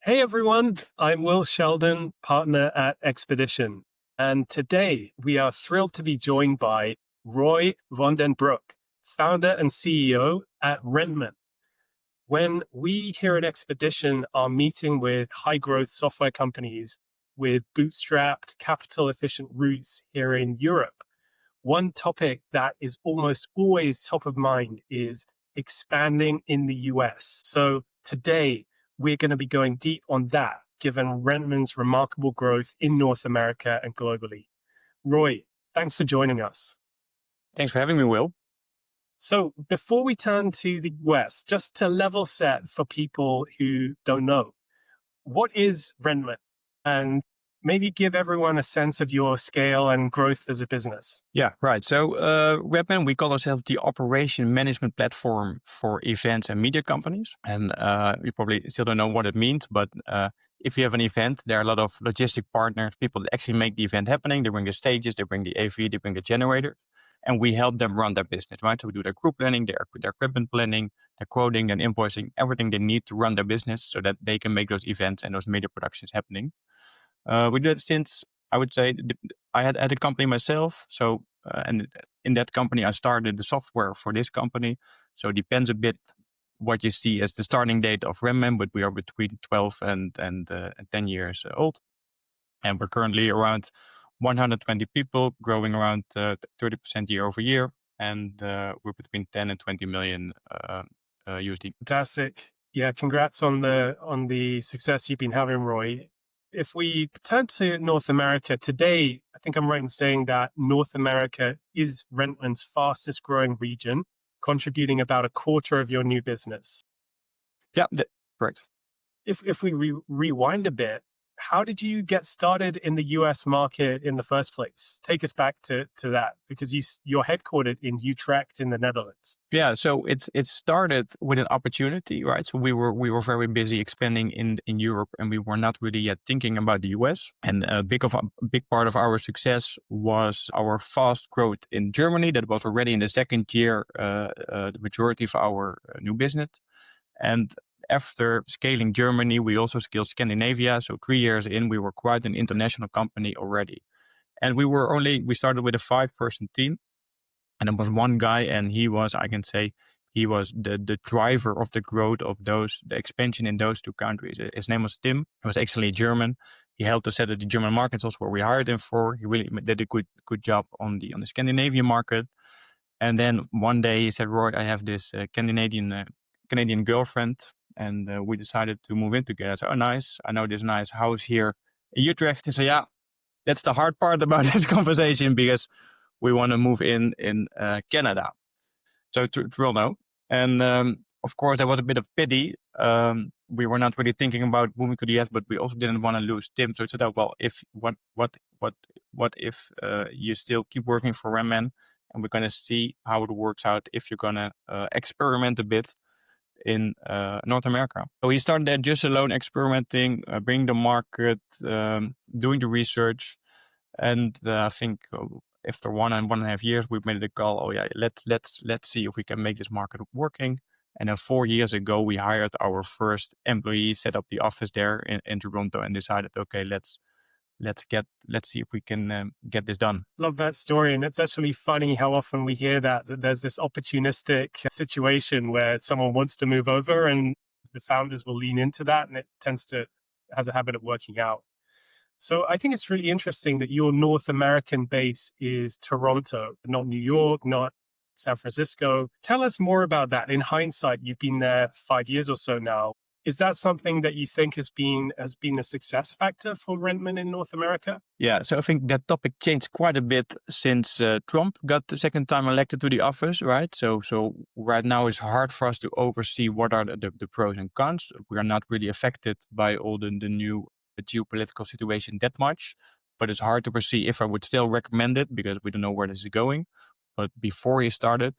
Hey everyone, I'm Will Sheldon, partner at Expedition. And today we are thrilled to be joined by Roy van den Broek, founder and CEO at Rentman. When we here at Expedition are meeting with high growth software companies with bootstrapped, capital efficient roots here in Europe, one topic that is almost always top of mind is expanding in the US. So today we're going to be going deep on that, given Rentman's remarkable growth in North America and globally. Roy, thanks for joining us. Thanks for having me, Will. So before we turn to the US, just to level set for people who don't know, what is Rentman? And maybe give everyone a sense of your scale and growth as a business. Yeah, right. So Rentman, we call ourselves the operation management platform for events and media companies. And you probably still don't know what it means, but if you have an event, there are a lot of logistic partners, people that actually make the event happening. They bring the stages, they bring the AV, they bring the generator, and we help them run their business, right? So we do their group planning, their equipment planning, their quoting, and invoicing, everything they need to run their business so that they can make those events and those media productions happening. We did it since, I would say, I had a company myself. So, and in that company, I started the software for this company. So it depends a bit what you see as the starting date of Rentman, but we are between 12 and 10 years old. And we're currently around 120 people, growing around 30% year over year. And we're between 10 and 20 million USD. Fantastic. Yeah, congrats on the success you've been having, Roy. If we turn to North America today, I think I'm right in saying that North America is Rentman's fastest growing region, contributing about a quarter of your new business. Yeah, correct. If we rewind a bit, how did you get started in the US market in the first place? Take us back to that, because you're headquartered in Utrecht in the Netherlands. Yeah, so it started with an opportunity, right? So we were very busy expanding in Europe, and we were not really yet thinking about the US. And a big part of our success was our fast growth in Germany. That was already in the second year, the majority of our new business. And after scaling Germany, we also scaled Scandinavia. So 3 years in, we were quite an international company already. And we started with a 5-person team. And there was one guy, and he was the driver of the growth of the expansion in those two countries. His name was Tim. He was actually German. He helped us set up the German markets, also where we hired him for. He really did a good job on the Scandinavian market. And then one day he said, "Roy, I have this Canadian girlfriend, and we decided to move in together." So, oh, nice. I know this nice house here in Utrecht. He said, "Yeah, that's the hard part about this conversation because we want to move in Canada." So to Toronto. And of course, there was a bit of pity. We were not really thinking about moving to the US, but we also didn't want to lose Tim. So it said, "Oh, well, if what if you still keep working for Rentman, and we're going to see how it works out if you're going to experiment a bit in North America." So he started there just alone, experimenting, bringing the market, doing the research. And I think after 1.5 years, we made the call. Oh yeah, let's see if we can make this market working. And then 4 years ago, we hired our first employee, set up the office there in Toronto, and decided, okay, let's see if we can get this done. Love that story. And it's actually funny how often we hear that there's this opportunistic situation where someone wants to move over and the founders will lean into that, and it has a habit of working out. So I think it's really interesting that your North American base is Toronto, not New York, not San Francisco. Tell us more about that. In hindsight, you've been there 5 years or so now. Is that something that you think has been a success factor for Rentman in North America? Yeah, so I think that topic changed quite a bit since Trump got the second time elected to the office, right? So right now it's hard for us to oversee what are the pros and cons. We are not really affected by all the new geopolitical situation that much, but it's hard to foresee if I would still recommend it because we don't know where this is going. But before he started,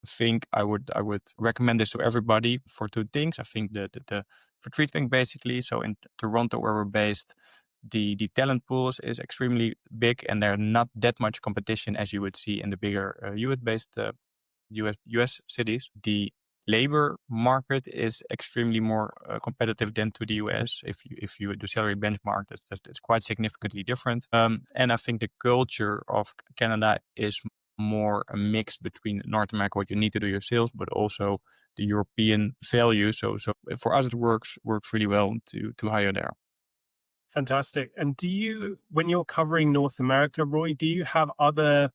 I think I would recommend this to everybody for two things. I think for three things basically. So in Toronto, where we're based, the talent pools is extremely big, and there's not that much competition as you would see in the bigger US based US cities. The labor market is extremely more competitive than to the US. If you do salary benchmark, it's quite significantly different. And I think the culture of Canada is more a mix between North America, what you need to do your sales, but also the European value. So for us, it works really well to hire there. Fantastic. And when you're covering North America, Roy, do you have other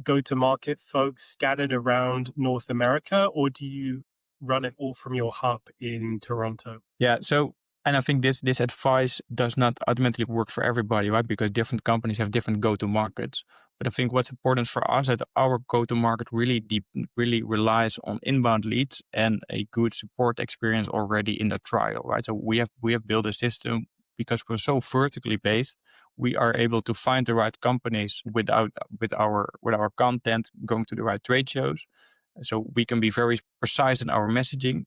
go-to-market folks scattered around North America, or do you run it all from your hub in Toronto? Yeah. So, and I think this advice does not automatically work for everybody, right? Because different companies have different go-to markets. But I think what's important for us is that our go-to market really relies on inbound leads and a good support experience already in the trial, right? So we have built a system because we're so vertically based. We are able to find the right companies with our content going to the right trade shows. So we can be very precise in our messaging,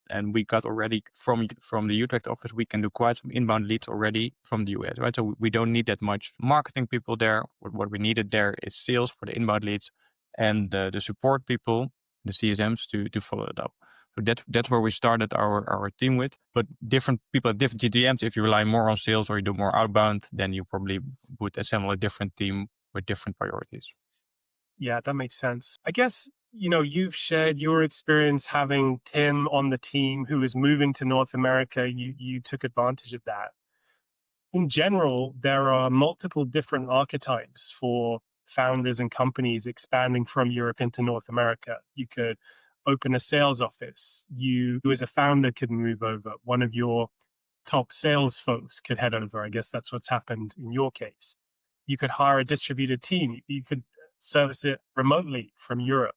and we got already from the Utrecht office, we can do quite some inbound leads already from the US, right? So we don't need that much marketing people there. What we needed there is sales for the inbound leads and the support people, the CSMs to follow it up. So that's where we started our team with. But different people have different GTMs. If you rely more on sales or you do more outbound, then you probably would assemble a different team with different priorities. Yeah, that makes sense. I guess, you've shared your experience having Tim on the team who was moving to North America. You took advantage of that. In general, there are multiple different archetypes for founders and companies expanding from Europe into North America. You could open a sales office. You, as a founder, could move over. One of your top sales folks could head over. I guess that's what's happened in your case. You could hire a distributed team. You could service it remotely from Europe.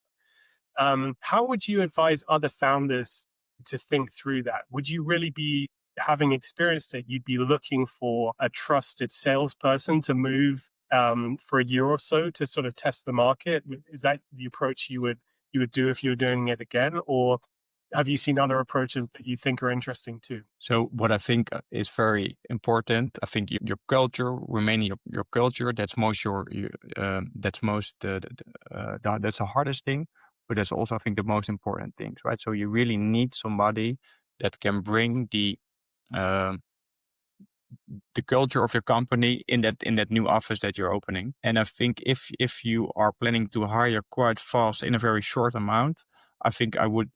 How would you advise other founders to think through that? Would you really be, having experienced it, you'd be looking for a trusted salesperson to move for a year or so to sort of test the market? Is that the approach you would do if you were doing it again, or have you seen other approaches that you think are interesting too? So what I think is very important, I think your culture, remaining your culture, that's most that's the hardest thing, but that's also I think the most important things, right? So you really need somebody that can bring um, the culture of your company in that new office that you're opening. And I think if you are planning to hire quite fast in a very short amount, I think I would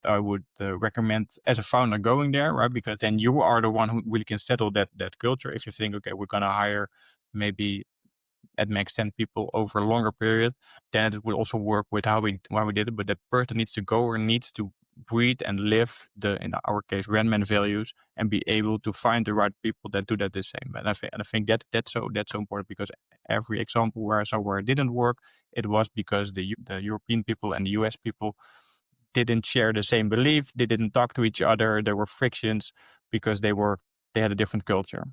recommend as a founder going there, right? Because then you are the one who really can settle that culture. If you think, okay, we're gonna hire maybe at max 10 people over a longer period, then it will also work with how we did it. But that person needs to go or needs to breathe and live in our case, Rentman values, and be able to find the right people that do that the same. And I think that's so important, because every example where somewhere it didn't work, it was because the European people and the US people didn't share the same belief. They didn't talk to each other. There were frictions because they had a different culture.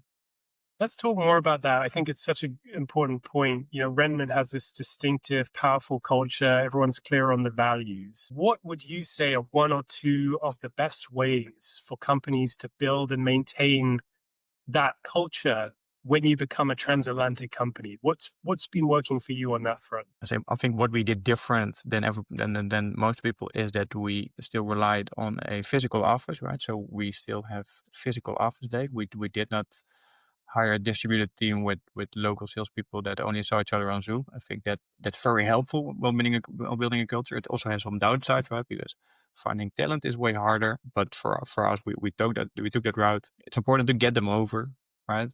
Let's talk more about that. I think it's such an important point. Renman has this distinctive, powerful culture. Everyone's clear on the values. What would you say are one or two of the best ways for companies to build and maintain that culture when you become a transatlantic company? What's been working for you on that front? I think what we did different than most people is that we still relied on a physical office, right? So we still have physical office day. We did not hire a distributed team with local salespeople that only saw each other on Zoom. I think that's very helpful while building a culture. It also has some downsides, right? Because finding talent is way harder. But for us, we took that route. It's important to get them over, right?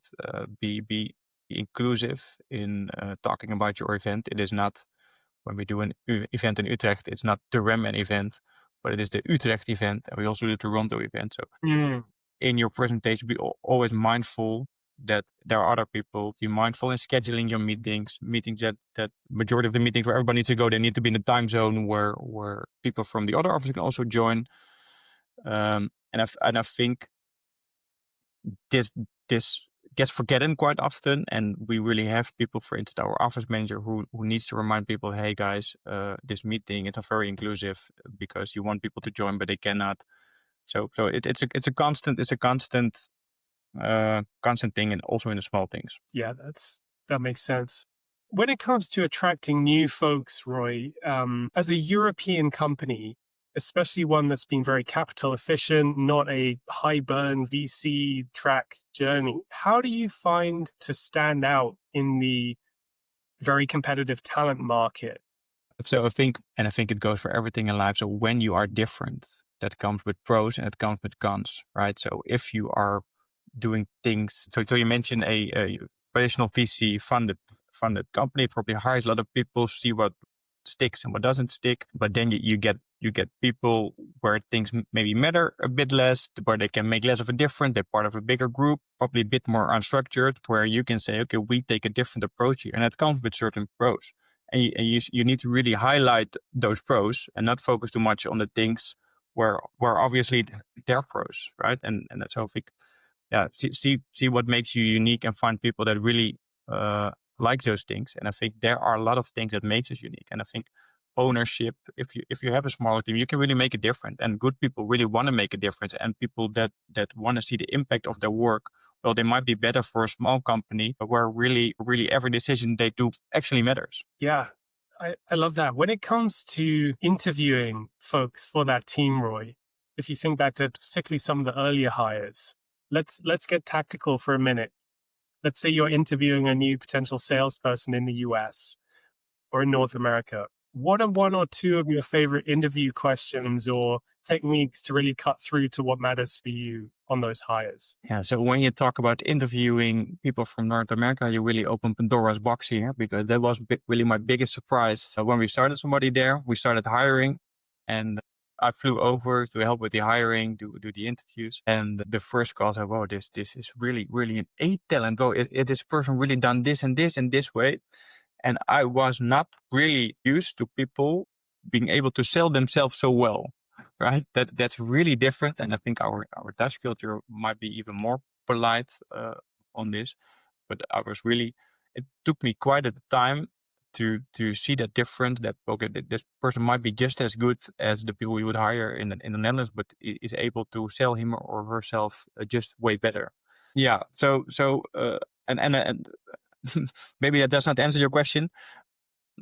Be inclusive in talking about your event. It is not, when we do an event in Utrecht, it's not the Remmen event, but it is the Utrecht event, and we also do the Toronto event. So in your presentation, be always mindful that there are other people. Be mindful in scheduling your meetings that majority of the meetings where everybody needs to go, they need to be in the time zone where people from the other office can also join. And I think this gets forgotten quite often, and we really have people, for instance, our office manager who needs to remind people, hey guys, this meeting is not very inclusive because you want people to join but they cannot. So it's a constant constant thing, and also in the small things. Yeah, that makes sense. When it comes to attracting new folks, Roy, as a European company, especially one that's been very capital efficient, not a high burn VC track journey. How do you find to stand out in the very competitive talent market? So I think it goes for everything in life. So when you are different, that comes with pros and it comes with cons, right? So if you are doing things, so you mentioned a traditional VC funded company, probably hires a lot of people, see what sticks and what doesn't stick. But then you get people where things maybe matter a bit less, where they can make less of a difference. They're part of a bigger group, probably a bit more unstructured, where you can say, okay, we take a different approach here, and that comes with certain pros. And you need to really highlight those pros and not focus too much on the things where obviously they're pros, right? And that's how I think, yeah, see what makes you unique and find people that really like those things. And I think there are a lot of things that makes us unique. And I think ownership, if you have a smaller team, you can really make a difference. And good people really want to make a difference. And people that want to see the impact of their work, well, they might be better for a small company where really every decision they do actually matters. Yeah, I love that. When it comes to interviewing folks for that team, Roy, if you think back to particularly some of the earlier hires, let's get tactical for a minute. Let's say you're interviewing a new potential salesperson in the US or in North America. What are one or two of your favorite interview questions or techniques to really cut through to what matters for you on those hires? Yeah, so when you talk about interviewing people from North America, you really open Pandora's box here, because that was really my biggest surprise. When we started somebody there, we started hiring, and I flew over to help with the hiring, do the interviews. And the first call said, "Wow, this is really an A talent. Oh, it this person really done this and this in this way." And I was not really used to people being able to sell themselves so well, right? That's really different. And I think our Dutch culture might be even more polite on this. But it took me quite a time to see that difference, that okay, this person might be just as good as the people we would hire in the Netherlands, but is able to sell him or herself just way better. Yeah. And maybe that does not answer your question.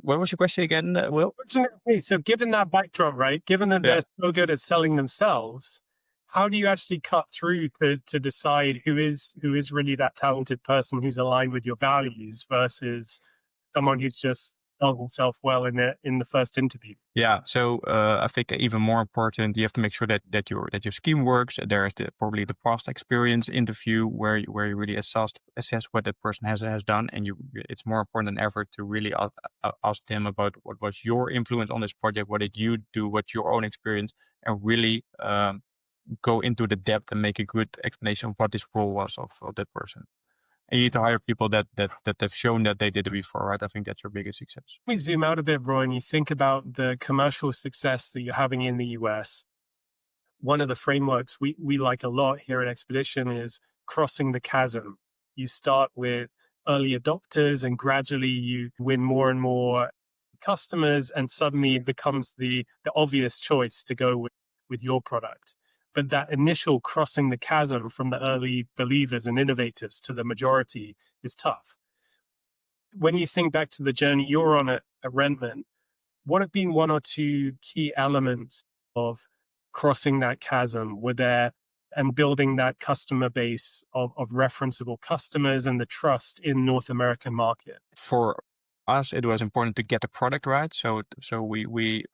What was your question again, Will? Fortunately, so given that backdrop, right, given that they're so good at selling themselves, how do you actually cut through to decide who is really that talented person who's aligned with your values versus someone who's just sold himself well in the first interview? Yeah, so I think even more important, you have to make sure that your scheme works. There is probably the past experience interview where you really assess what that person has done, and it's more important than ever to really ask them about what was your influence on this project, what did you do, what's your own experience, and really go into the depth and make a good explanation of what this role was of that person. And you need to hire people that have shown that they did it before, right? I think that's your biggest success. We zoom out a bit, Roy, and you think about the commercial success that you're having in the US. One of the frameworks we like a lot here at Expedition is crossing the chasm. You start with early adopters and gradually you win more and more customers, and suddenly it becomes the obvious choice to go with your product. But that initial crossing the chasm from the early believers and innovators to the majority is tough. When you think back to the journey you're on at Rentman, what have been one or two key elements of crossing that chasm and building that customer base of referenceable customers and the trust in North American market? For us, it was important to get the product right. So we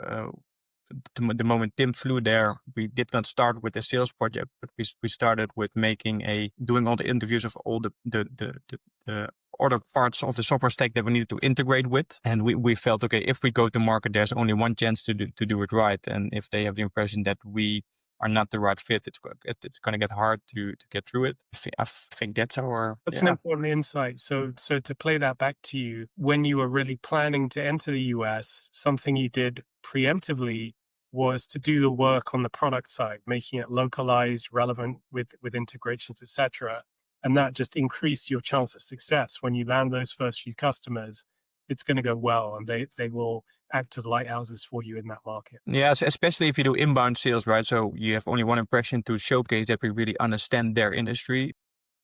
the moment Tim flew there, we did not start with a sales project, but we started with doing all the interviews of all the other parts of the software stack that we needed to integrate with. And we felt, okay, if we go to market, there's only one chance to do it right. And if they have the impression that we are not the right fit, it's going to get hard to get through it. I think that's an important insight. So to play that back to you, when you were really planning to enter the US, something you did preemptively was to do the work on the product side, making it localized, relevant with integrations, etc. And that just increased your chance of success. When you land those first few customers, it's going to go well, and they will act as lighthouses for you in that market. Yes, especially if you do inbound sales, right? So you have only one impression to showcase that we really understand their industry,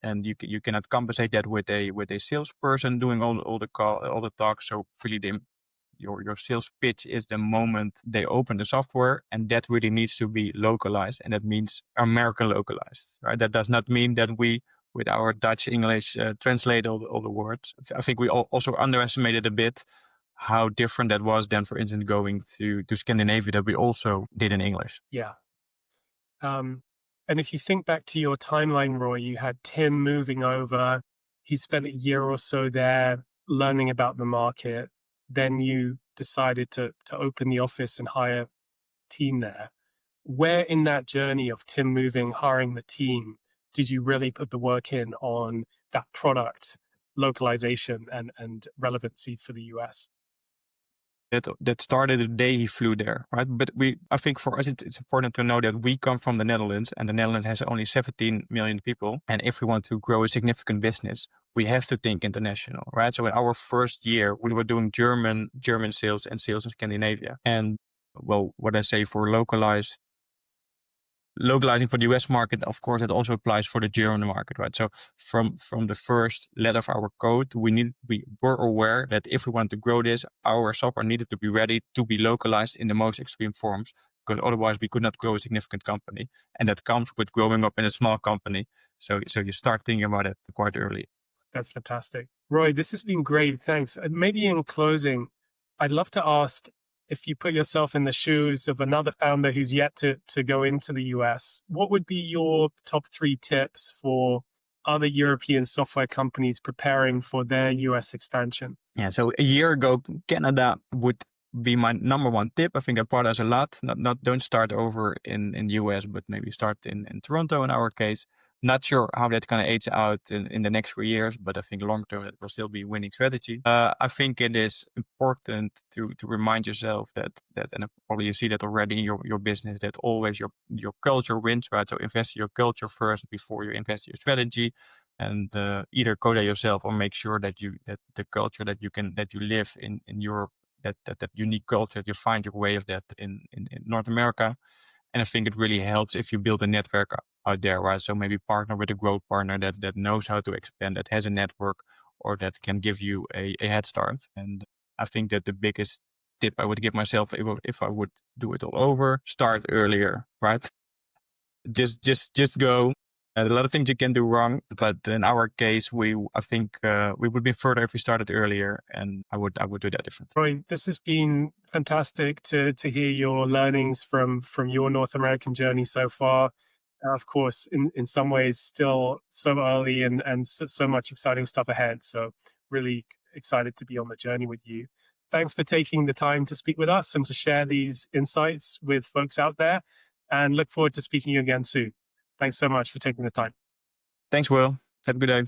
and you cannot compensate that with a salesperson doing all the talk. So really your sales pitch is the moment they open the software, and that really needs to be localized, and that means American localized, right? That does not mean that we, with our Dutch English, translate all the words. I think we also underestimated a bit how different that was than, for instance, going to Scandinavia, that we also did in English. Yeah. And if you think back to your timeline, Roy, you had Tim moving over. He spent a year or so there learning about the market. Then you decided to open the office and hire a team there. Where in that journey of Tim moving, hiring the team, did you really put the work in on that product localization and relevancy for the US? That started the day he flew there, right? But I think for us, it's important to know that we come from the Netherlands, and the Netherlands has only 17 million people. And if we want to grow a significant business, we have to think international, right? So in our first year, we were doing German sales and sales in Scandinavia. And well, what I say for localizing for the US market, of course, it also applies for the German market, right? So from the first letter of our code, we were aware that if we want to grow this, our software needed to be ready to be localized in the most extreme forms, because otherwise we could not grow a significant company. And that comes with growing up in a small company. So you start thinking about it quite early. That's fantastic. Roy, this has been great. Thanks. And maybe in closing, I'd love to ask, if you put yourself in the shoes of another founder who's yet to go into the US, what would be your top 3 tips for other European software companies preparing for their US expansion? Yeah, so a year ago, Canada would be my number 1 tip. I think that brought us a lot. Not don't start over in US, but maybe start in Toronto in our case. Not sure how that's going to age out in the next 3 years, but I think long term it will still be a winning strategy. I think it is important to remind yourself that and probably you see that already in your business, that always your culture wins, right? So invest in your culture first before you invest in your strategy, and either code it yourself or make sure that the culture that you live in Europe, that unique culture, you find your way of that in North America. And I think it really helps if you build a network out there, right? So maybe partner with a growth partner that knows how to expand, that has a network, or that can give you a head start. And I think that the biggest tip I would give myself if I would do it all over, start earlier, right? Just go. A lot of things you can do wrong, but in our case, I think we would be further if we started earlier, and I would do that different. Roy, this has been fantastic to hear your learnings from your North American journey so far. Of course, in some ways, still so early and so much exciting stuff ahead. So really excited to be on the journey with you. Thanks for taking the time to speak with us and to share these insights with folks out there, and look forward to speaking to you again soon. Thanks so much for taking the time. Thanks, Will. Have a good day.